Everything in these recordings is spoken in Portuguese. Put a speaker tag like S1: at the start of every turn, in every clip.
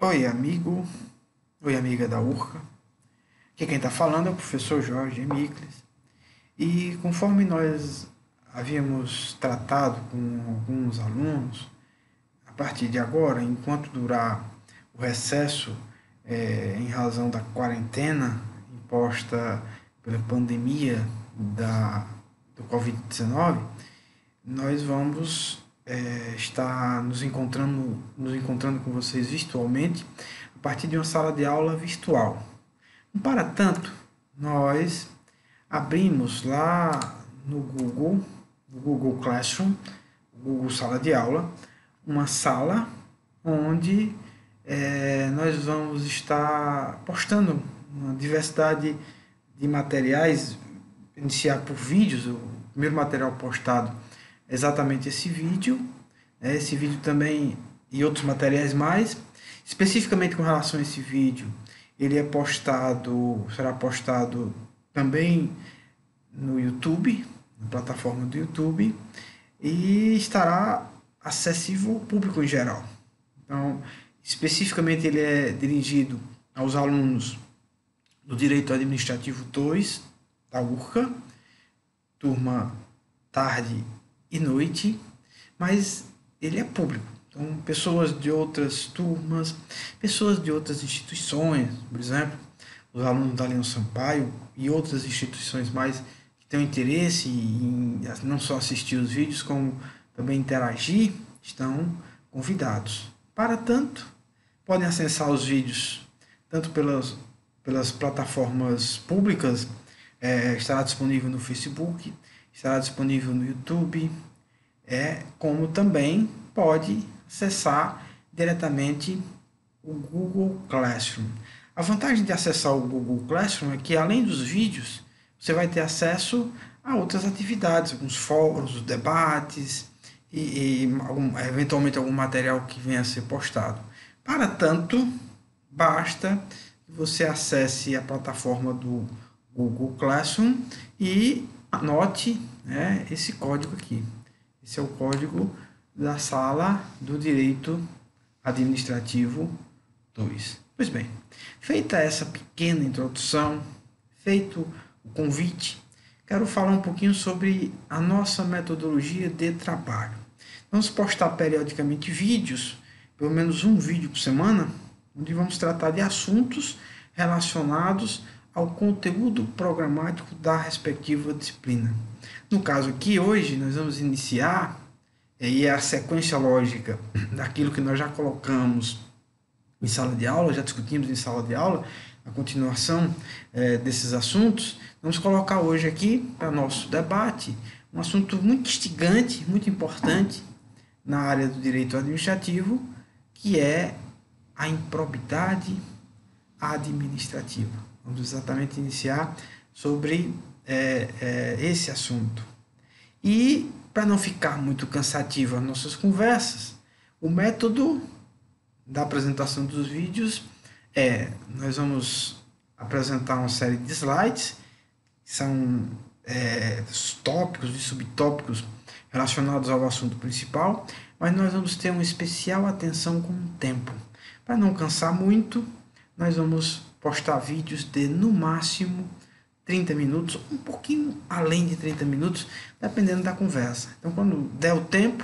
S1: Oi, amigo. Oi, amiga da URCA. Aqui quem está falando é o professor Jorge Emícles. E conforme nós havíamos tratado com alguns alunos, a partir de agora, enquanto durar o recesso, em razão da quarentena imposta pela pandemia do Covid-19, nós vamos estar nos encontrando com vocês virtualmente a partir de uma sala de aula virtual. Para tanto, nós abrimos lá no Google Classroom, Google Sala de Aula, uma sala onde nós vamos estar postando uma diversidade de materiais, iniciar por vídeos. O primeiro material postado é exatamente esse vídeo, esse vídeo também e outros materiais mais. Especificamente com relação a esse vídeo, ele será postado também no YouTube, na plataforma do YouTube, e estará acessível ao público em geral. Então, especificamente ele é dirigido aos alunos do Direito Administrativo 2 da URCA, turma tarde e noite, mas ele é público. Então, pessoas de outras turmas, pessoas de outras instituições, por exemplo, os alunos da Leão Sampaio e outras instituições mais que tenham interesse em não só assistir os vídeos, como também interagir, estão convidados. Para tanto, podem acessar os vídeos tanto pelas plataformas públicas, estará disponível no Facebook, estará disponível no YouTube, como também pode acessar diretamente o Google Classroom. A vantagem de acessar o Google Classroom é que, além dos vídeos, você vai ter acesso a outras atividades, alguns fóruns, debates e eventualmente algum material que venha a ser postado. Para tanto, basta que você acesse a plataforma do Google Classroom e anote, esse código aqui. Esse é o código da sala do Direito Administrativo 2. Pois bem, feita essa pequena introdução, feito o convite, quero falar um pouquinho sobre a nossa metodologia de trabalho. Vamos postar periodicamente vídeos, pelo menos um vídeo por semana, onde vamos tratar de assuntos relacionados ao conteúdo programático da respectiva disciplina. No caso aqui, hoje, nós vamos iniciar, e é a sequência lógica daquilo que nós já colocamos em sala de aula, já discutimos em sala de aula, a continuação desses assuntos. Vamos colocar hoje aqui, para nosso debate, um assunto muito instigante, muito importante na área do direito administrativo, que é a improbidade administrativa. Vamos exatamente iniciar sobre esse assunto. E, para não ficar muito cansativo as nossas conversas, o método da apresentação dos vídeos nós vamos apresentar uma série de slides, que são tópicos e subtópicos relacionados ao assunto principal, mas nós vamos ter uma especial atenção com o tempo. Para não cansar muito, nós vamos postar vídeos de, no máximo, 30 minutos, um pouquinho além de 30 minutos, dependendo da conversa. Então, quando der o tempo,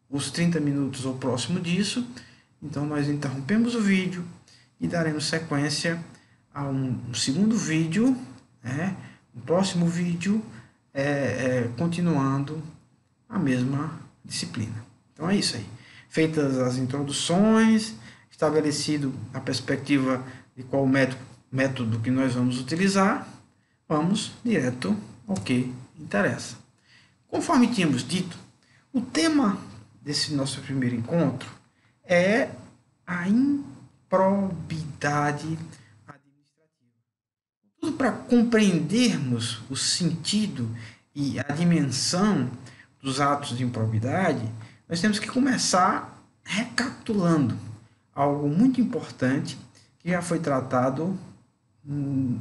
S1: os 30 minutos ou próximo disso, então nós interrompemos o vídeo e daremos sequência a um segundo vídeo, um próximo vídeo, continuando a mesma disciplina. Então é isso aí. Feitas as introduções, estabelecido a perspectiva de qual método que nós vamos utilizar, vamos direto ao que interessa. Conforme tínhamos dito, o tema desse nosso primeiro encontro é a improbidade administrativa. Tudo para compreendermos o sentido e a dimensão dos atos de improbidade, nós temos que começar recapitulando algo muito importante que já foi tratado um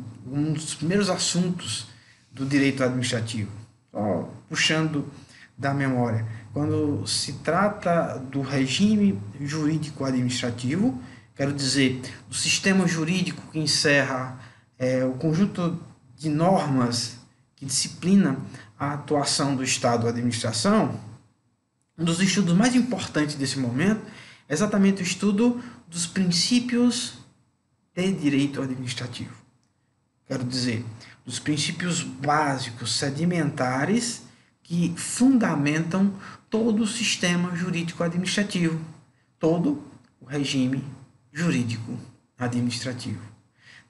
S1: dos primeiros assuntos do direito administrativo. Só puxando da memória. Quando se trata do regime jurídico administrativo, quero dizer, do sistema jurídico que encerra o conjunto de normas que disciplina a atuação do Estado ou administração, um dos estudos mais importantes desse momento é exatamente o estudo dos princípios de direito administrativo. Quero dizer, dos princípios básicos sedimentares que fundamentam todo o sistema jurídico administrativo, todo o regime jurídico administrativo.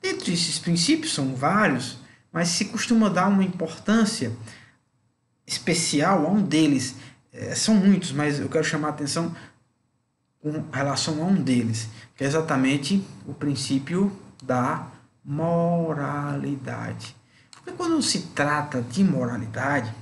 S1: Dentre esses princípios, são vários, mas se costuma dar uma importância especial a um deles. São muitos, mas eu quero chamar a atenção com relação a um deles, que é exatamente o princípio da moralidade. Porque quando se trata de moralidade,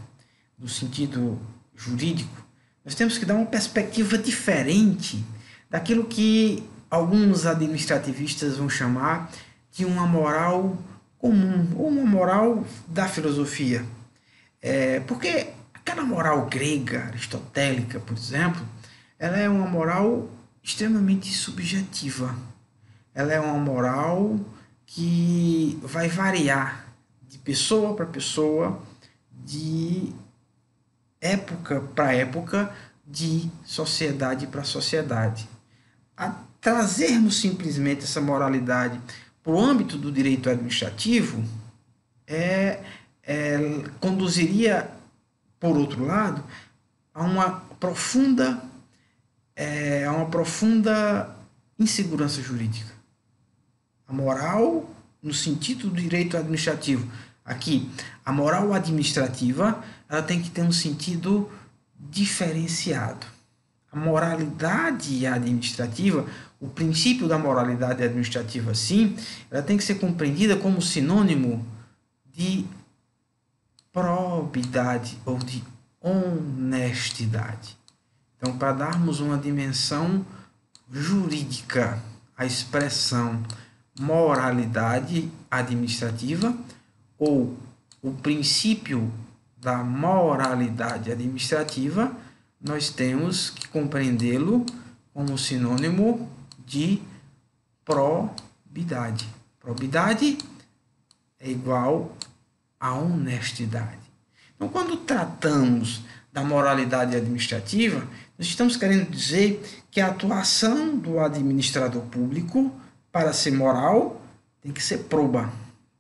S1: no sentido jurídico, nós temos que dar uma perspectiva diferente daquilo que alguns administrativistas vão chamar de uma moral comum, ou uma moral da filosofia. Porque aquela moral grega, aristotélica, por exemplo, ela é uma moral extremamente subjetiva. Ela é uma moral que vai variar de pessoa para pessoa, de época para época, de sociedade para sociedade. A trazermos simplesmente essa moralidade para o âmbito do direito administrativo conduziria, por outro lado, a uma profunda insegurança jurídica. A moral, no sentido do direito administrativo, aqui, a moral administrativa, ela tem que ter um sentido diferenciado. A moralidade administrativa, o princípio da moralidade administrativa, sim, ela tem que ser compreendida como sinônimo de probidade ou de honestidade. Então, para darmos uma dimensão jurídica à expressão moralidade administrativa, ou o princípio da moralidade administrativa, nós temos que compreendê-lo como sinônimo de probidade. Probidade é igual a honestidade. Então, quando tratamos da moralidade administrativa, nós estamos querendo dizer que a atuação do administrador público, para ser moral, tem que ser proba,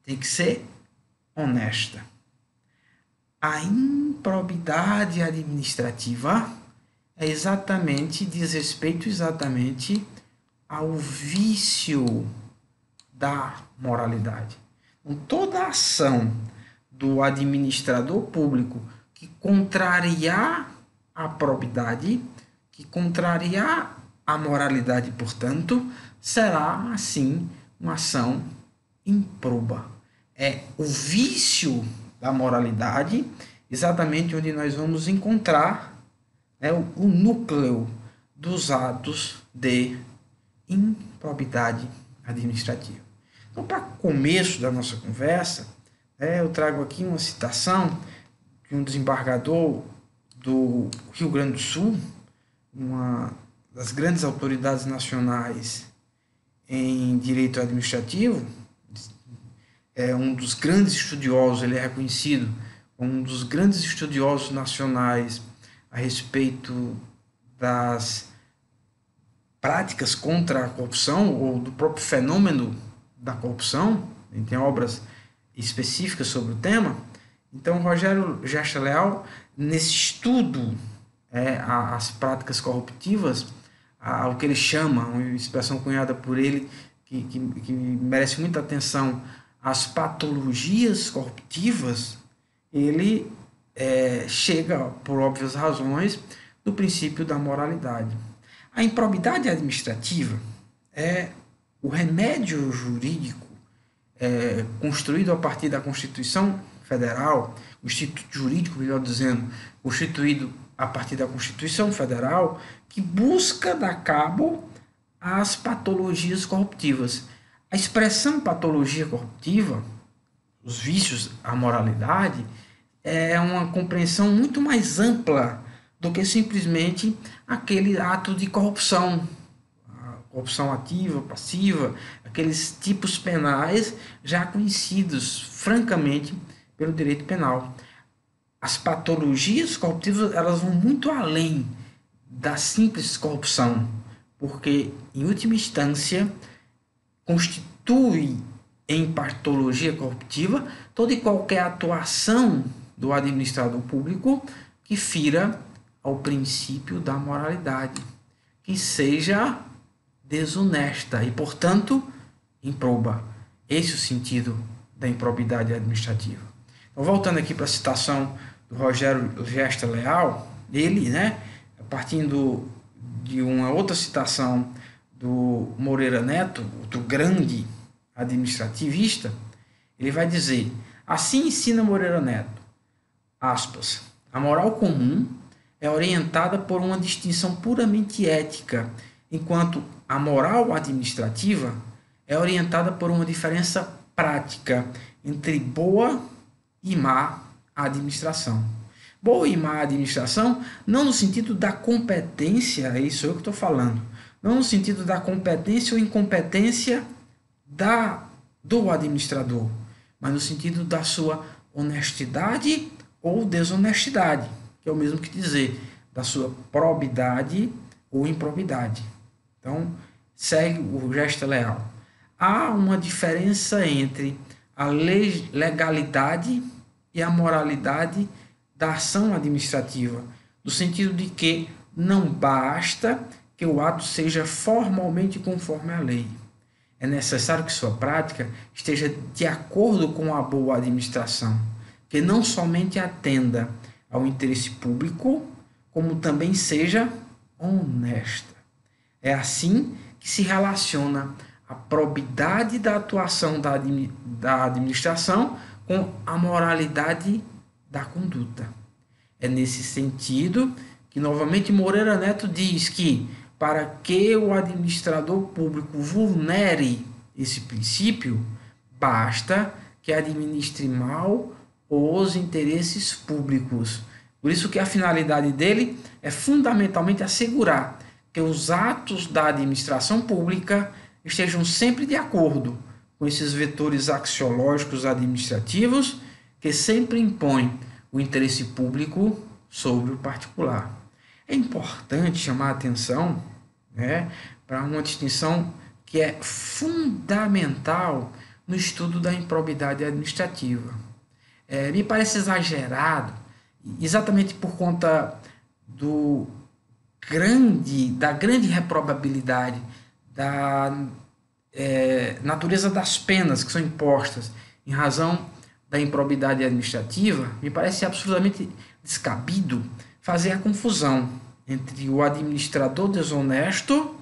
S1: tem que ser honesta. A improbidade administrativa diz respeito exatamente ao vício da moralidade. Então, toda ação do administrador público que contrariar a probidade, que contrariar a moralidade, portanto, será, assim, uma ação improba. É o vício da moralidade, exatamente onde nós vamos encontrar o núcleo dos atos de improbidade administrativa. Então, para começo da nossa conversa, eu trago aqui uma citação de um desembargador do Rio Grande do Sul, uma das grandes autoridades nacionais em direito administrativo, um dos grandes estudiosos, ele é reconhecido como um dos grandes estudiosos nacionais a respeito das práticas contra a corrupção ou do próprio fenômeno da corrupção. Ele tem obras específicas sobre o tema. Então, Rogério Gersta Leal, nesse estudo às práticas corruptivas, ao que ele chama, uma expressão cunhada por ele, que merece muita atenção, as patologias corruptivas, ele chega, por óbvias razões, do princípio da moralidade. A improbidade administrativa é o remédio jurídico construído a partir da Constituição Federal, o Instituto Jurídico, melhor dizendo, constituído a partir da Constituição Federal, que busca dar cabo às patologias corruptivas. A expressão patologia corruptiva, os vícios, a moralidade, é uma compreensão muito mais ampla do que simplesmente aquele ato de corrupção, corrupção ativa, passiva, aqueles tipos penais já conhecidos, francamente, pelo direito penal. As patologias corruptivas, elas vão muito além da simples corrupção, porque, em última instância, constitui em patologia corruptiva toda e qualquer atuação do administrador público que fira ao princípio da moralidade, que seja desonesta e, portanto, improba. Esse é o sentido da improbidade administrativa. Então, voltando aqui para a citação do Rogério Gesta Leal, ele, partindo de uma outra citação do Moreira Neto, outro grande administrativista, ele vai dizer: assim ensina Moreira Neto, aspas, a moral comum é orientada por uma distinção puramente ética, enquanto a moral administrativa é orientada por uma diferença prática entre boa e má administração. Boa e má administração, não no sentido da competência, é isso eu que estou falando, não no sentido da competência ou incompetência do administrador, mas no sentido da sua honestidade ou desonestidade, que é o mesmo que dizer da sua probidade ou improbidade. Então, segue o Gesta Leal. Há uma diferença entre a legalidade e a moralidade da ação administrativa, no sentido de que não basta que o ato seja formalmente conforme a lei. É necessário que sua prática esteja de acordo com a boa administração, que não somente atenda ao interesse público, como também seja honesta. É assim que se relaciona a probidade da atuação da administração com a moralidade da conduta. É nesse sentido que, novamente, Moreira Neto diz que, para que o administrador público vulnere esse princípio, basta que administre mal os interesses públicos. Por isso que a finalidade dele é fundamentalmente assegurar que os atos da administração pública estejam sempre de acordo com esses vetores axiológicos administrativos que sempre impõem o interesse público sobre o particular. É importante chamar a atenção para uma distinção que é fundamental no estudo da improbidade administrativa. Me parece exagerado, exatamente por conta da grande reprobabilidade, da natureza das penas que são impostas em razão da improbidade administrativa, me parece absolutamente descabido fazer a confusão entre o administrador desonesto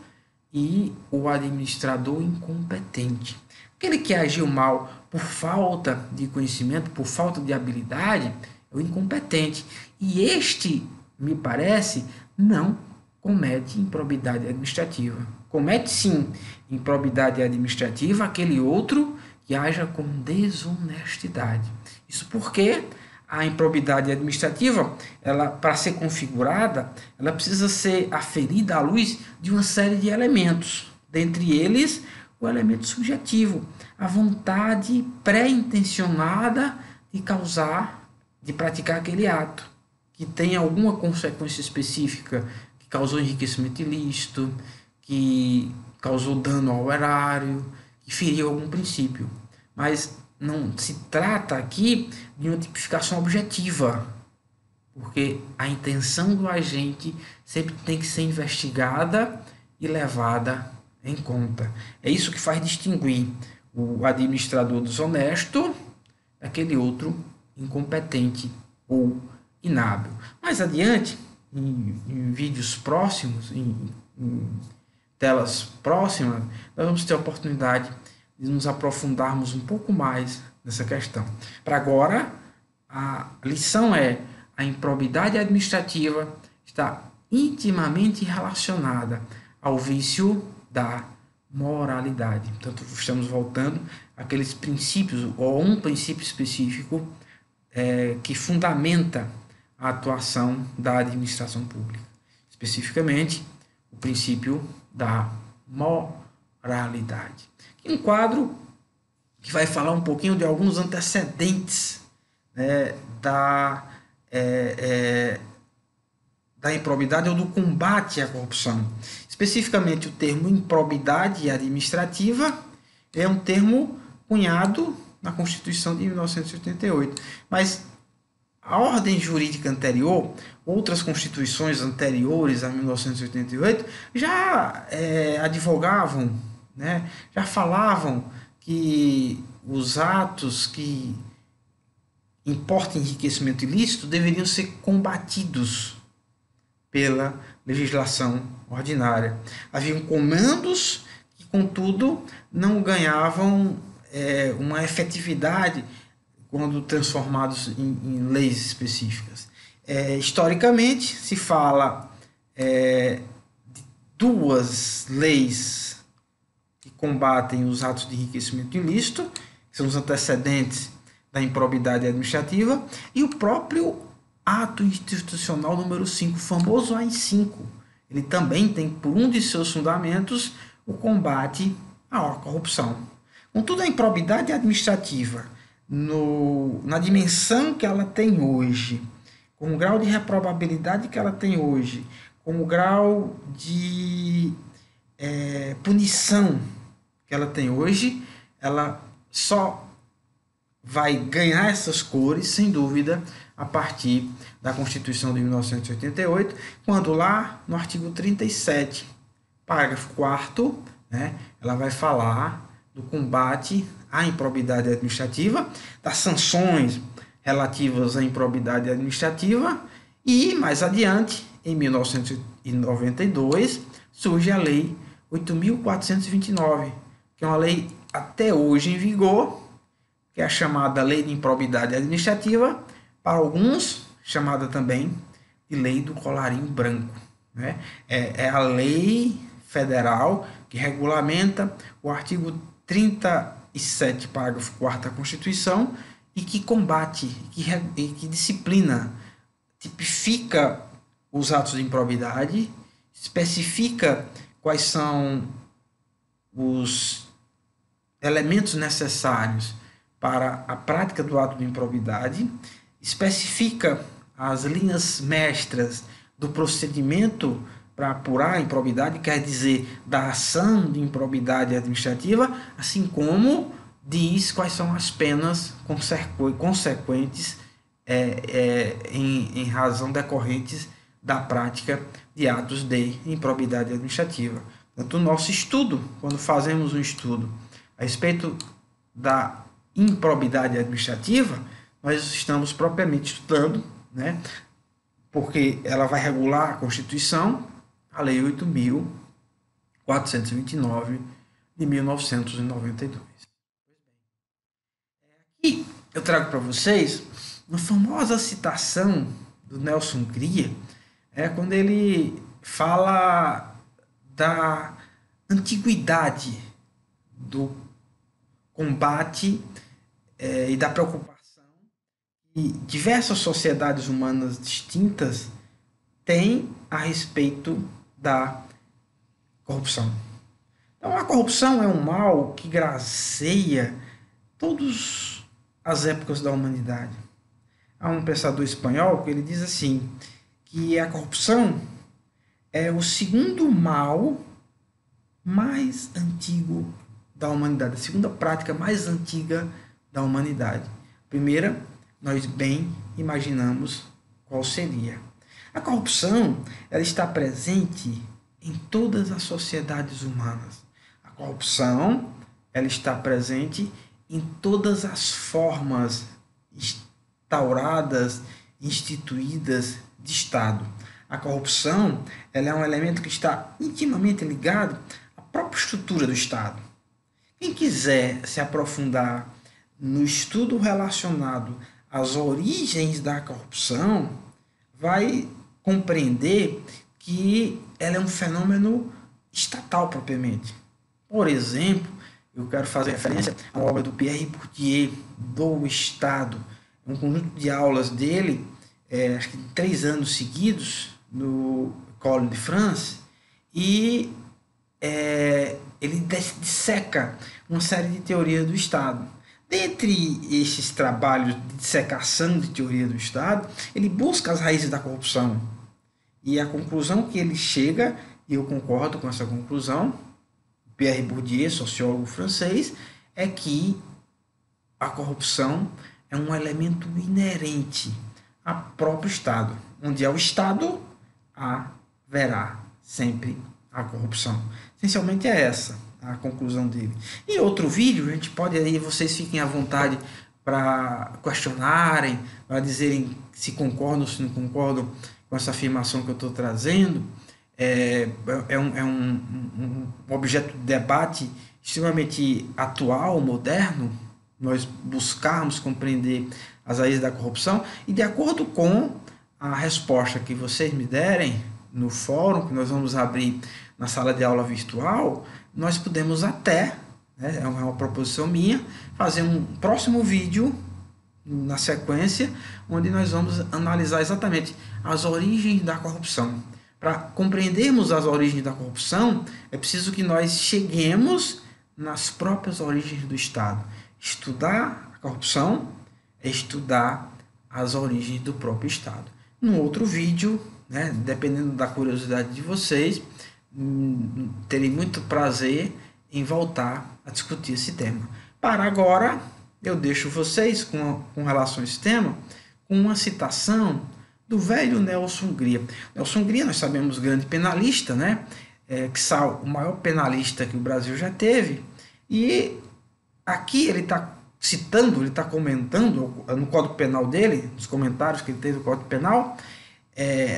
S1: e o administrador incompetente. Aquele que agiu mal por falta de conhecimento, por falta de habilidade, é o incompetente. E este, me parece, não comete improbidade administrativa. Comete sim improbidade administrativa aquele outro que haja com desonestidade. Isso porque a improbidade administrativa, ela, para ser configurada, ela precisa ser aferida à luz de uma série de elementos, dentre eles o elemento subjetivo, a vontade pré-intencionada de praticar aquele ato, que tem alguma consequência específica, que causou enriquecimento ilícito, que causou dano ao erário, que feriu algum princípio. Mas não se trata aqui de uma tipificação objetiva, porque a intenção do agente sempre tem que ser investigada e levada em conta. É isso que faz distinguir o administrador desonesto daquele outro incompetente ou inábil. Mais adiante, em vídeos próximos, em telas próximas, nós vamos ter a oportunidade de nos aprofundarmos um pouco mais nessa questão. Para agora, a lição é: a improbidade administrativa está intimamente relacionada ao vício da moralidade. Portanto, estamos voltando àqueles princípios, ou um princípio específico que fundamenta a atuação da administração pública. Especificamente, o princípio da moralidade. Um quadro que vai falar um pouquinho de alguns antecedentes, né, da improbidade ou do combate à corrupção. Especificamente, o termo improbidade administrativa é um termo cunhado na Constituição de 1988. Mas a ordem jurídica anterior, outras constituições anteriores a 1988, já advogavam, né, já falavam que os atos que importam enriquecimento ilícito deveriam ser combatidos pela legislação ordinária. Haviam comandos que, contudo, não ganhavam uma efetividade quando transformados em leis específicas. Historicamente, se fala de duas leis que combatem os atos de enriquecimento ilícito, que são os antecedentes da improbidade administrativa, e o próprio ato institucional número 5, o famoso AI-5. Ele também tem, por um de seus fundamentos, o combate à corrupção. Contudo, a improbidade administrativa, na dimensão que ela tem hoje, com o grau de reprobabilidade que ela tem hoje, com o grau de punição que ela tem hoje, ela só vai ganhar essas cores, sem dúvida, a partir da Constituição de 1988, quando lá no artigo 37, parágrafo 4º, né, ela vai falar do combate à improbidade administrativa, das sanções relativas à improbidade administrativa, e mais adiante, em 1992, surge a Lei 8.429, que é uma lei até hoje em vigor, que é a chamada Lei de Improbidade Administrativa, para alguns chamada também de Lei do Colarinho Branco, né? É a lei federal que regulamenta o artigo 37, parágrafo 4º da Constituição, e que combate, que disciplina, tipifica os atos de improbidade, especifica quais são os elementos necessários para a prática do ato de improbidade, especifica as linhas mestras do procedimento para apurar a improbidade, quer dizer, da ação de improbidade administrativa, assim como diz quais são as penas consequentes em razão decorrentes da prática de atos de improbidade administrativa. Portanto, o nosso estudo, quando fazemos um estudo a respeito da improbidade administrativa, nós estamos propriamente estudando, né, porque ela vai regular a Constituição, a Lei 8.429 de 1992. E eu trago para vocês uma famosa citação do Nelson Cria, quando ele fala da antiguidade do combate e da preocupação que diversas sociedades humanas distintas têm a respeito da corrupção. Então, a corrupção é um mal que graceia todas as épocas da humanidade. Há um pensador espanhol que ele diz assim, que a corrupção é o segundo mal mais antigo da humanidade, a segunda prática mais antiga da humanidade. Primeira, nós bem imaginamos qual seria. A corrupção, ela está presente em todas as sociedades humanas. A corrupção, ela está presente em todas as formas instauradas, instituídas de Estado. A corrupção, ela é um elemento que está intimamente ligado à própria estrutura do Estado. Quem quiser se aprofundar no estudo relacionado às origens da corrupção, vai compreender que ela é um fenômeno estatal propriamente. Por exemplo, eu quero fazer referência à obra do Pierre Bourdieu, do Estado, um conjunto de aulas dele, acho que 3 anos seguidos, no École de France, e ele disseca uma série de teorias do Estado. Dentre esses trabalhos de dissecação de teoria do Estado, ele busca as raízes da corrupção. E a conclusão que ele chega, e eu concordo com essa conclusão, Pierre Bourdieu, sociólogo francês, é que a corrupção é um elemento inerente ao próprio Estado. Onde há o Estado, haverá sempre a corrupção. Essencialmente é essa a conclusão dele. Em outro vídeo, a gente pode aí, vocês fiquem à vontade para questionarem, para dizerem se concordam ou se não concordam com essa afirmação que eu estou trazendo. Um objeto de debate extremamente atual, moderno, nós buscarmos compreender as raízes da corrupção, e de acordo com a resposta que vocês me derem no fórum, que nós vamos abrir na sala de aula virtual, nós podemos até, é uma proposição minha, fazer um próximo vídeo na sequência, onde nós vamos analisar exatamente as origens da corrupção. Para compreendermos as origens da corrupção, é preciso que nós cheguemos nas próprias origens do Estado. Estudar a corrupção é estudar as origens do próprio Estado. No outro vídeo, dependendo da curiosidade de vocês, terei muito prazer em voltar a discutir esse tema. Para agora, eu deixo vocês com relação a esse tema, com uma citação do velho Nelson Hungria. Nelson Hungria, nós sabemos, grande penalista, quiçá o maior penalista que o Brasil já teve, e aqui ele está citando, ele está comentando no Código Penal dele, nos comentários que ele teve do Código Penal,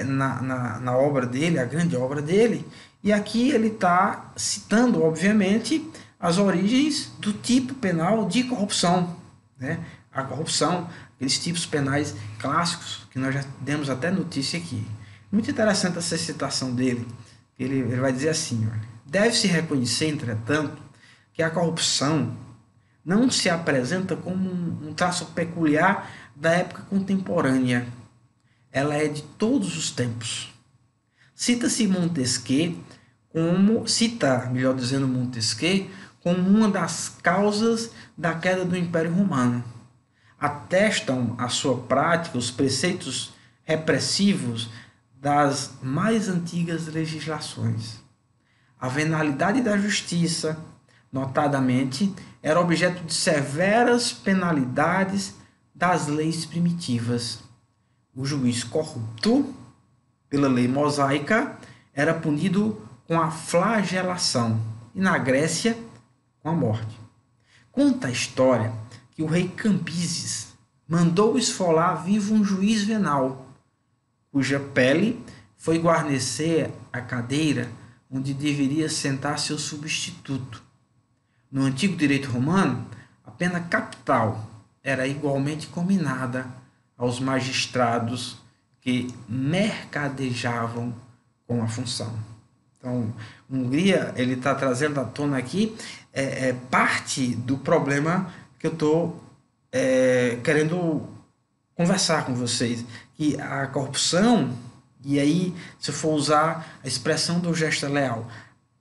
S1: na obra dele, a grande obra dele, e aqui ele está citando, obviamente, as origens do tipo penal de corrupção, a corrupção, aqueles tipos penais clássicos, que nós já demos até notícia aqui. Muito interessante essa citação dele, ele vai dizer assim, deve-se reconhecer, entretanto, que a corrupção não se apresenta como um traço peculiar da época contemporânea. Ela é de todos os tempos. Cita-se Montesquieu como uma das causas da queda do Império Romano. Atestam a sua prática os preceitos repressivos das mais antigas legislações. A venalidade da justiça, notadamente, era objeto de severas penalidades das leis primitivas. O juiz corrupto, pela lei mosaica, era punido com a flagelação, e na Grécia, com a morte. Conta a história que o rei Cambises mandou esfolar vivo um juiz venal, cuja pele foi guarnecer a cadeira onde deveria sentar seu substituto. No antigo direito romano, a pena capital era igualmente combinada aos magistrados que mercadejavam com a função. Então, Hungria, ele está trazendo à tona aqui parte do problema que eu estou querendo conversar com vocês, que a corrupção, e aí, se eu for usar a expressão do Gesta Leal,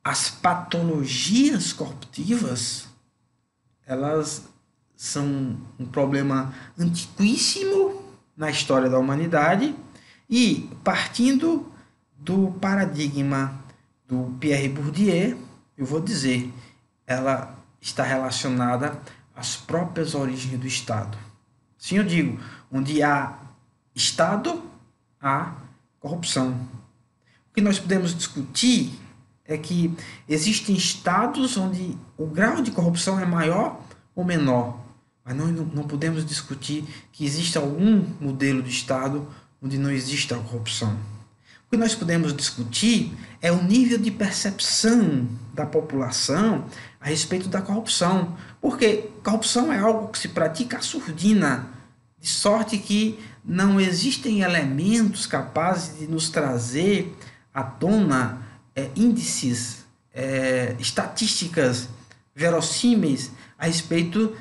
S1: as patologias corruptivas, elas são um problema antiquíssimo na história da humanidade, e partindo do paradigma do Pierre Bourdieu, eu vou dizer, ela está relacionada às próprias origens do Estado. Sim, eu digo, onde há Estado, há corrupção. O que nós podemos discutir é que existem estados onde o grau de corrupção é maior ou menor, mas nós não podemos discutir que existe algum modelo de Estado onde não existe a corrupção. O que nós podemos discutir é o nível de percepção da população a respeito da corrupção, porque corrupção é algo que se pratica à surdina, de sorte que não existem elementos capazes de nos trazer à tona índices, estatísticas verossímeis a respeito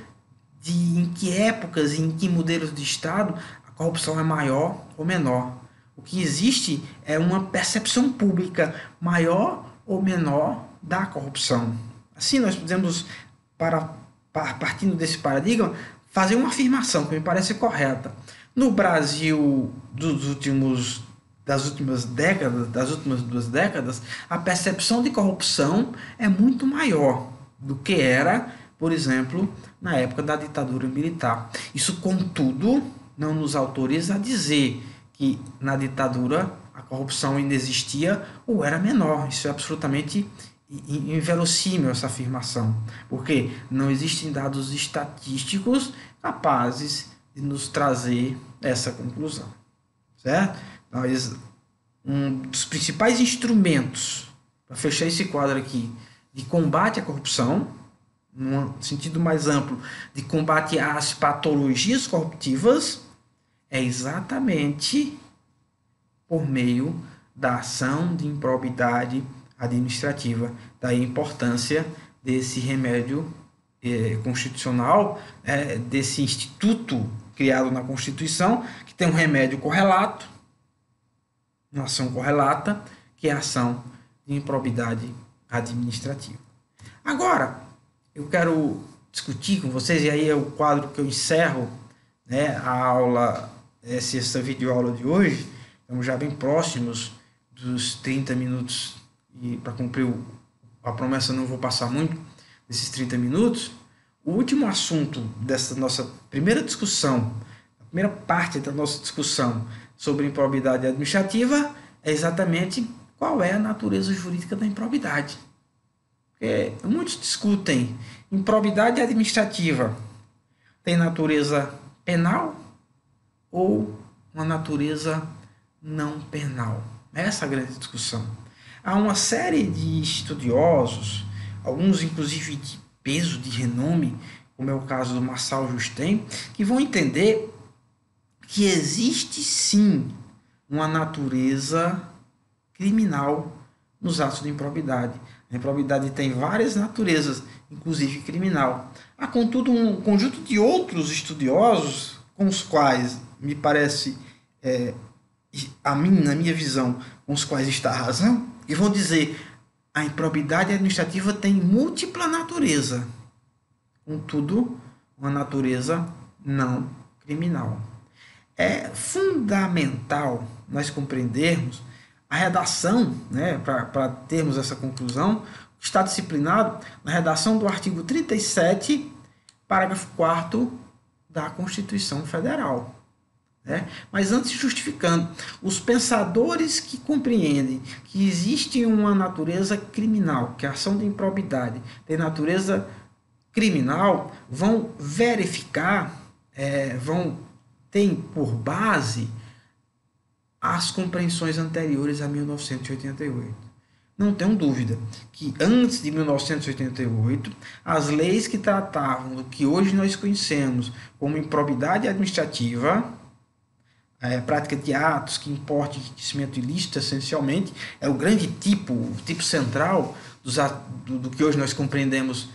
S1: de em que épocas e em que modelos de Estado a corrupção é maior ou menor. O que existe é uma percepção pública maior ou menor da corrupção. Assim, nós podemos, partindo desse paradigma, fazer uma afirmação que me parece correta. No Brasil das últimas 2 décadas, a percepção de corrupção é muito maior do que era, por exemplo, na época da ditadura militar. Isso, contudo, não nos autoriza a dizer que na ditadura a corrupção ainda existia ou era menor. Isso é absolutamente inverossímil, essa afirmação, porque não existem dados estatísticos capazes de nos trazer essa conclusão, certo? Um dos principais instrumentos, para fechar esse quadro aqui, de combate à corrupção, num sentido mais amplo, de combate às patologias corruptivas, é exatamente por meio da ação de improbidade administrativa. Daí a importância desse remédio constitucional, desse instituto criado na Constituição, que tem um remédio correlato, uma ação correlata, que é a ação de improbidade administrativa. Agora, eu quero discutir com vocês, e aí é o quadro que eu encerro, né, a aula, essa videoaula de hoje. Estamos já bem próximos dos 30 minutos, e para cumprir a promessa não vou passar muito desses 30 minutos. O último assunto dessa nossa primeira discussão, a primeira parte da nossa discussão sobre improbidade administrativa, é exatamente qual é a natureza jurídica da improbidade. Muitos discutem improbidade administrativa tem natureza penal ou uma natureza não penal. Essa é a grande discussão. Há uma série de estudiosos, alguns inclusive de peso, de renome, como é o caso do Marçal Justin, que vão entender que existe sim uma natureza criminal nos atos de improbidade. A improbidade tem várias naturezas, inclusive criminal. Há, contudo, um conjunto de outros estudiosos com os quais, me parece, na minha visão, com os quais está a razão, e vão dizer a improbidade administrativa tem múltipla natureza, contudo, uma natureza não criminal. É fundamental nós compreendermos a redação, né, para termos essa conclusão, está disciplinado na redação do artigo 37, parágrafo 4º da Constituição Federal. Né? Mas antes, justificando, os pensadores que compreendem que existe uma natureza criminal, que a ação de improbidade tem natureza criminal, vão verificar, tem por base as compreensões anteriores a 1988. Não tenho dúvida que antes de 1988, as leis que tratavam do que hoje nós conhecemos como improbidade administrativa, prática de atos que importam enriquecimento ilícito, essencialmente, é o grande o tipo central do que hoje nós compreendemos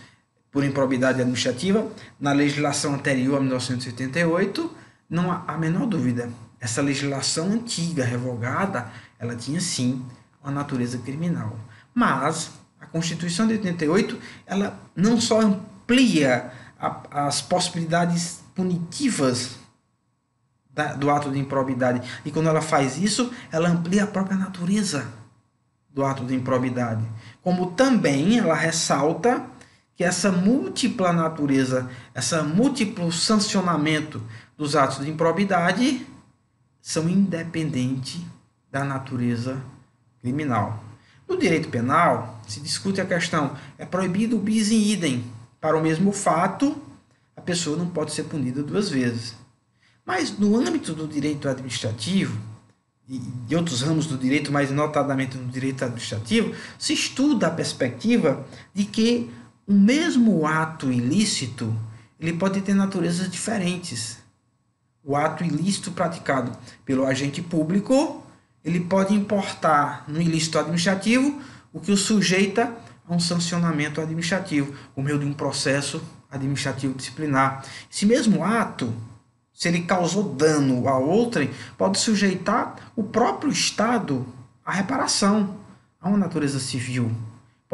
S1: por improbidade administrativa, na legislação anterior a 1988, não há a menor dúvida. Essa legislação antiga, revogada, ela tinha sim uma natureza criminal. Mas a Constituição de 88, ela não só amplia as possibilidades punitivas do ato de improbidade, e quando ela faz isso, ela amplia a própria natureza do ato de improbidade. Como também ela ressalta que essa múltipla natureza, essa múltiplo sancionamento dos atos de improbidade são independentes da natureza criminal. No direito penal, se discute a questão, é proibido o bis in idem. Para o mesmo fato, a pessoa não pode ser punida 2 vezes. Mas no âmbito do direito administrativo, e de outros ramos do direito, mas notadamente no direito administrativo, se estuda a perspectiva de que o mesmo ato ilícito ele pode ter naturezas diferentes. O ato ilícito praticado pelo agente público, ele pode importar no ilícito administrativo o que o sujeita a um sancionamento administrativo, por meio de um processo administrativo disciplinar. Esse mesmo ato, se ele causou dano a outrem, pode sujeitar o próprio Estado à reparação, a uma natureza civil.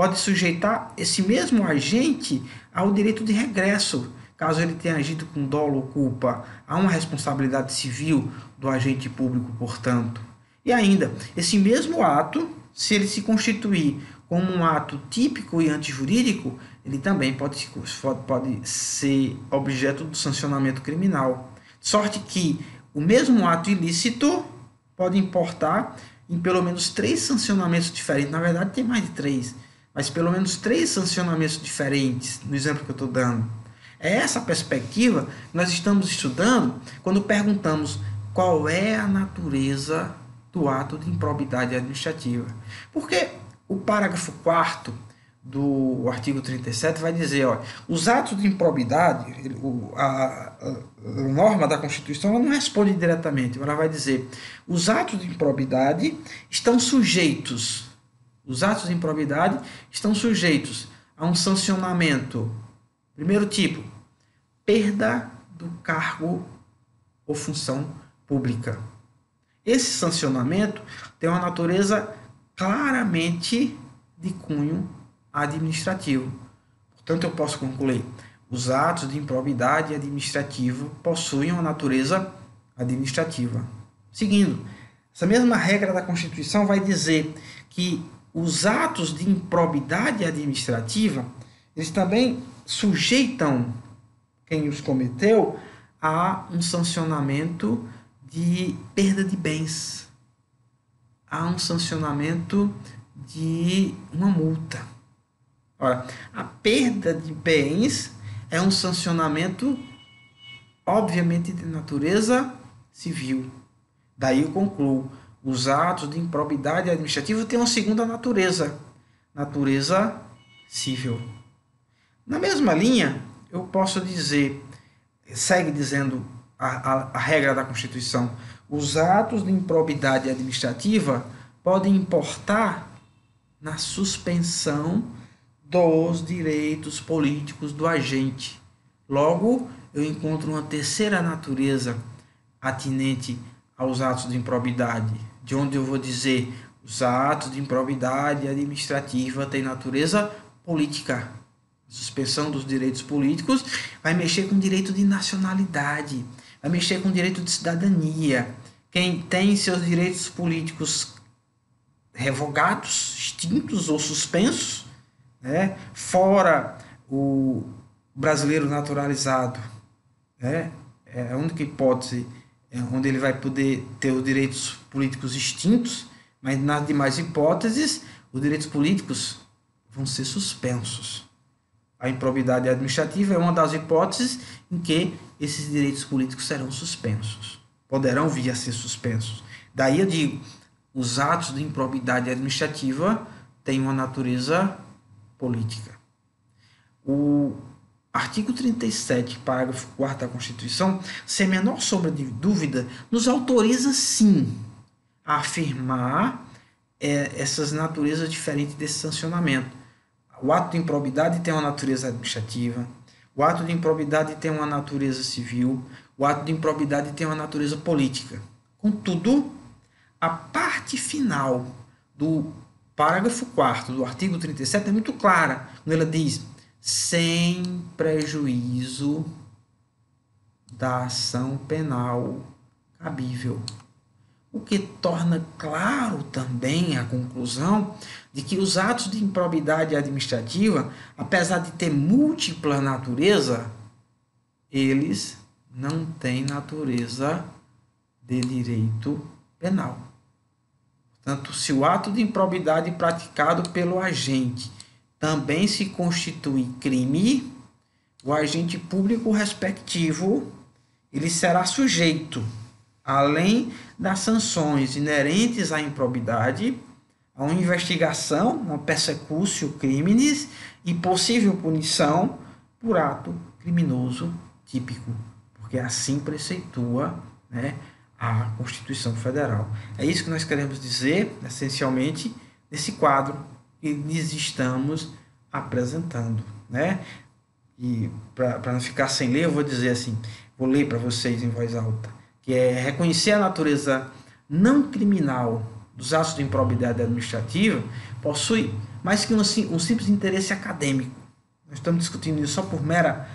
S1: pode sujeitar esse mesmo agente ao direito de regresso, caso ele tenha agido com dolo ou culpa. Há uma responsabilidade civil do agente público, portanto. E ainda, esse mesmo ato, se ele se constituir como um ato típico e antijurídico, ele também pode ser objeto do sancionamento criminal. De sorte que o mesmo ato ilícito pode importar em pelo menos 3 sancionamentos diferentes. Na verdade, tem mais de 3, mas pelo menos 3 sancionamentos diferentes, no exemplo que eu estou dando. É essa perspectiva que nós estamos estudando quando perguntamos qual é a natureza do ato de improbidade administrativa. Porque o parágrafo 4º do artigo 37 vai dizer, ó, os atos de improbidade, a norma da Constituição ela não responde diretamente, ela vai dizer, os atos de improbidade estão sujeitos, a um sancionamento. Primeiro tipo, perda do cargo ou função pública. Esse sancionamento tem uma natureza claramente de cunho administrativo. Portanto, eu posso concluir, os atos de improbidade administrativa possuem uma natureza administrativa. Seguindo, essa mesma regra da Constituição vai dizer que os atos de improbidade administrativa, eles também sujeitam quem os cometeu a um sancionamento de perda de bens, a um sancionamento de uma multa. Ora, a perda de bens é um sancionamento, obviamente, de natureza civil. Daí eu concluo, os atos de improbidade administrativa têm uma segunda natureza civil. Na mesma linha, eu posso dizer, segue dizendo a regra da Constituição, os atos de improbidade administrativa podem importar na suspensão dos direitos políticos do agente. Logo, eu encontro uma terceira natureza atinente aos atos de improbidade, de onde eu vou dizer os atos de improbidade administrativa têm natureza política. A suspensão dos direitos políticos vai mexer com o direito de nacionalidade, vai mexer com o direito de cidadania. Quem tem seus direitos políticos revogados, extintos ou suspensos, né, fora o brasileiro naturalizado, né, é a única hipótese onde ele vai poder ter os direitos políticos extintos, mas nas demais hipóteses, os direitos políticos vão ser suspensos. A improbidade administrativa é uma das hipóteses em que esses direitos políticos serão suspensos, poderão vir a ser suspensos. Daí eu digo, os atos de improbidade administrativa têm uma natureza política. O artigo 37, parágrafo 4º da Constituição, sem a menor sombra de dúvida, nos autoriza sim a afirmar essas naturezas diferentes desse sancionamento. O ato de improbidade tem uma natureza administrativa, o ato de improbidade tem uma natureza civil, o ato de improbidade tem uma natureza política. Contudo, a parte final do parágrafo 4º do artigo 37 é muito clara, quando ela diz, sem prejuízo da ação penal cabível. O que torna claro também a conclusão de que os atos de improbidade administrativa, apesar de ter múltipla natureza, eles não têm natureza de direito penal. Portanto, se o ato de improbidade praticado pelo agente também se constitui crime, o agente público respectivo ele será sujeito, além das sanções inerentes à improbidade, a uma investigação, uma persecutio criminis e possível punição por ato criminoso típico, porque assim preceitua, né, a Constituição Federal. É isso que nós queremos dizer, essencialmente, nesse quadro que lhes estamos apresentando, né? E para não ficar sem ler, eu vou dizer assim, vou ler para vocês em voz alta, que é reconhecer a natureza não criminal dos atos de improbidade administrativa possui mais que um simples interesse acadêmico. Nós estamos discutindo isso só por mera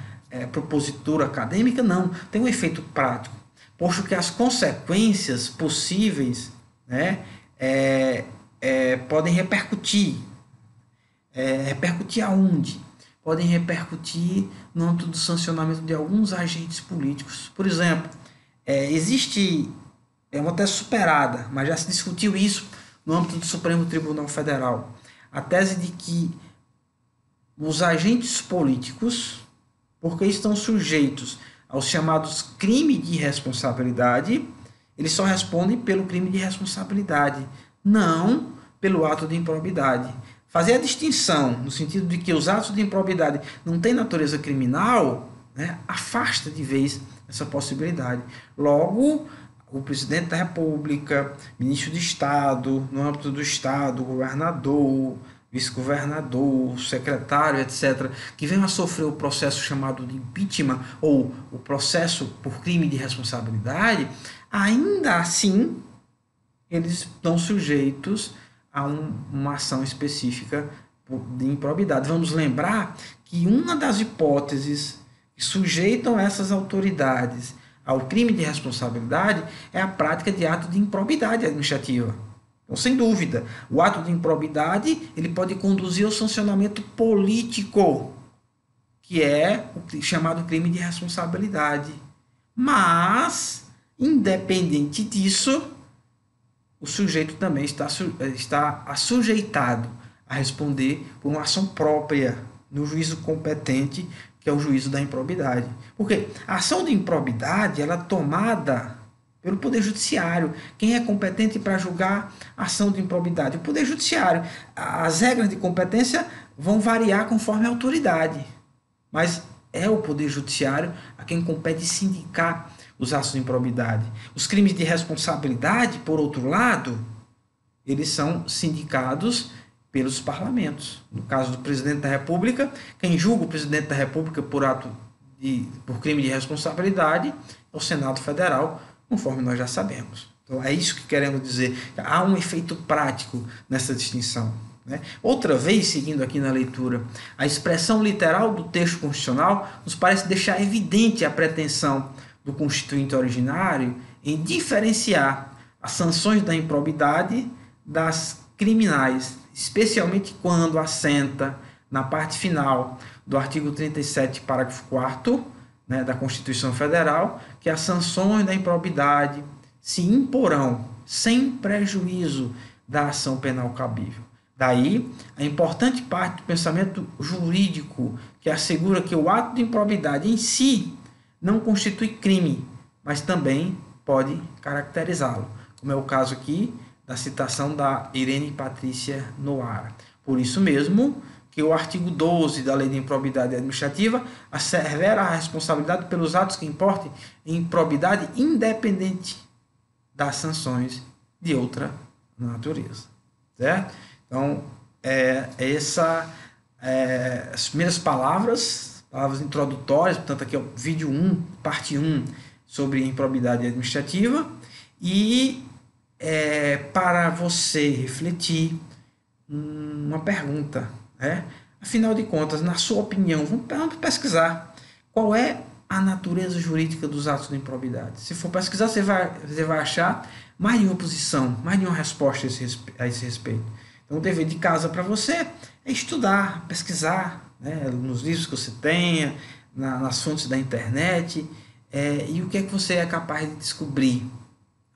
S1: propositura acadêmica, não. Tem um efeito prático, posto que as consequências possíveis, né, podem repercutir. Repercutir aonde? Podem repercutir no âmbito do sancionamento de alguns agentes políticos. Por exemplo, existe, é uma tese superada, mas já se discutiu isso no âmbito do Supremo Tribunal Federal, a tese de que os agentes políticos, porque estão sujeitos aos chamados crimes de responsabilidade, eles só respondem pelo crime de responsabilidade, não pelo ato de improbidade. Fazer a distinção no sentido de que os atos de improbidade não têm natureza criminal, né, afasta de vez essa possibilidade. Logo, o presidente da República, ministro de Estado, no âmbito do Estado, governador, vice-governador, secretário, etc., que venham a sofrer o processo chamado de impeachment ou o processo por crime de responsabilidade, ainda assim eles estão sujeitos a uma ação específica de improbidade. Vamos lembrar que uma das hipóteses que sujeitam essas autoridades ao crime de responsabilidade é a prática de ato de improbidade administrativa. Então, sem dúvida, o ato de improbidade ele pode conduzir ao sancionamento político, que é o chamado crime de responsabilidade. Mas, independente disso, o sujeito também está assujeitado a responder por uma ação própria no juízo competente, que é o juízo da improbidade. Porque a ação de improbidade ela é tomada pelo Poder Judiciário. Quem é competente para julgar a ação de improbidade? O Poder Judiciário. As regras de competência vão variar conforme a autoridade, mas é o Poder Judiciário a quem compete sindicar os atos de improbidade. Os crimes de responsabilidade, por outro lado, eles são sindicados pelos parlamentos. No caso do presidente da República, quem julga o presidente da República por crime de responsabilidade é o Senado Federal, conforme nós já sabemos. Então é isso que queremos dizer. Há um efeito prático nessa distinção, né? Outra vez, seguindo aqui na leitura, a expressão literal do texto constitucional nos parece deixar evidente a pretensão do constituinte originário em diferenciar as sanções da improbidade das criminais, especialmente quando assenta na parte final do artigo 37, parágrafo 4º, né, da Constituição Federal, que as sanções da improbidade se imporão sem prejuízo da ação penal cabível. Daí, a importante parte do pensamento jurídico que assegura que o ato de improbidade em si não constitui crime, mas também pode caracterizá-lo, como é o caso aqui da citação da Irene Patrícia Noara. Por isso mesmo que o artigo 12 da Lei de Improbidade Administrativa assevera a responsabilidade pelos atos que importem em improbidade independente das sanções de outra natureza. Certo? Então, as primeiras palavras introdutórias, portanto aqui é o vídeo 1, parte 1, sobre improbidade administrativa, e para você refletir uma pergunta, né? Afinal de contas, na sua opinião, vamos pesquisar qual é a natureza jurídica dos atos de improbidade. Se for pesquisar, você vai achar mais de uma posição, mais de uma resposta a esse respeito. Então, o dever de casa para você é estudar, pesquisar, né, nos livros que você tenha, nas fontes da internet, e o que é que você é capaz de descobrir.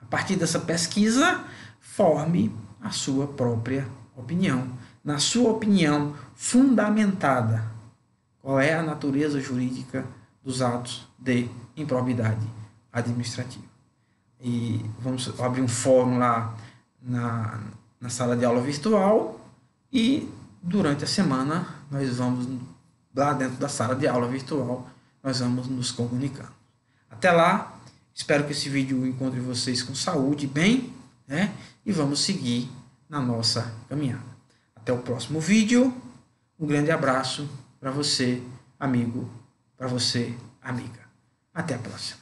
S1: A partir dessa pesquisa, forme a sua própria opinião. Na sua opinião fundamentada, qual é a natureza jurídica dos atos de improbidade administrativa. E vamos abrir um fórum lá na sala de aula virtual, e durante a semana nós vamos, lá dentro da sala de aula virtual, nós vamos nos comunicando. Até lá, espero que esse vídeo encontre vocês com saúde, bem, né? E vamos seguir na nossa caminhada. Até o próximo vídeo. Um grande abraço para você, amigo, para você, amiga. Até a próxima.